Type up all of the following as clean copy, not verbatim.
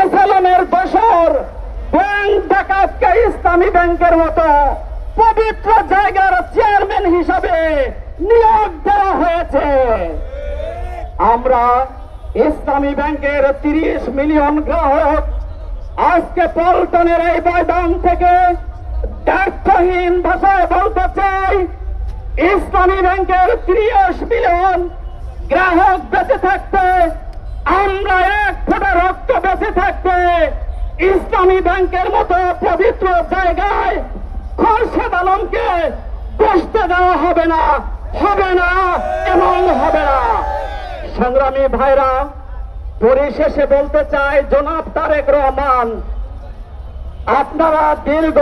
এসালামের দোসর ব্যাংক ডাকাতকে ইসলামী ব্যাংকের মতো পবিত্র জায়গার চেয়ারম্যান হিসাবে নিয়োগ দেওয়া হয়েছে। আমরা ইসলামী ব্যাংকের 30 মিলিয়ন গ্রাহক আজকে পল্টনের এই ময়দান থেকে দায়িত্বহীন ভাষায় বলতে চাই, ইসলামী ব্যাংকের 30 মিলিয়ন গ্রাহক বেঁচে থাকতে, আমরা 1 ফোঁটা রক্ত বেঁচে থাকতে ইসলামী ব্যাংকের মতো পবিত্র জায়গায় খোরশেদ আলমকে বসতে দেওয়া হবে না, হবে না, এমন হবে না। সংগ্রামী ভাইরা, পরিশেষে বলতে চাই, জনাব তারেক রহমান, আপনারা দীর্ঘ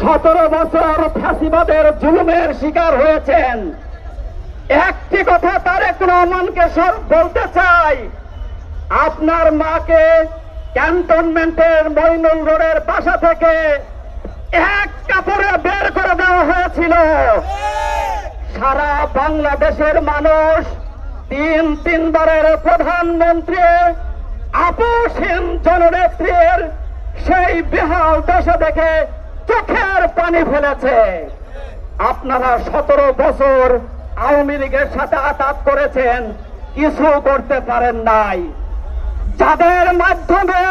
17 বছর ফ্যাসিবাদের জুলুমের শিকার হয়েছেন। একটি কথা তারেক রহমানকে বলতে চাই, আপনার মাকে ক্যান্টনমেন্টের মইনুল রোডের বাসা থেকে এক কাপড়ে বের করে দেওয়া হয়েছিল। সারা বাংলাদেশের মানুষ 3 বারের প্রধানমন্ত্রী আপসহীন জননেত্রীর সেই বেহাল দশা দেখে চোখের পানি ফেলেছে। আপনারা 17 বছর আওয়ামী লীগের সাথে আঘাত করেছেন, কিছু করতে পারেন নাই। যাদের মাধ্যমে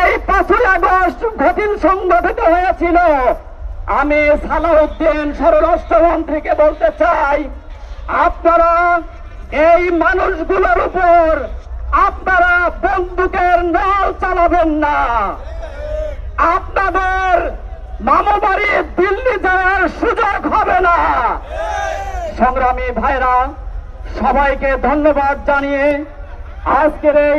এই 5ই আগস্ট ঘটিন সংগঠিত হয়েছিল, আমি সালাউদ্দিন স্বরাষ্ট্রমন্ত্রীকে বলতে চাই, আপনারা এই মানুষগুলোর উপর আপনারা বন্দুকের নল চালাবেন না। আপনাদের মামা বাড়ি দিল্লি যাওয়ার সুযোগ হবে না। সংগ্রামী ভাইরা, সবাইকে ধন্যবাদ জানিয়ে আজকের এই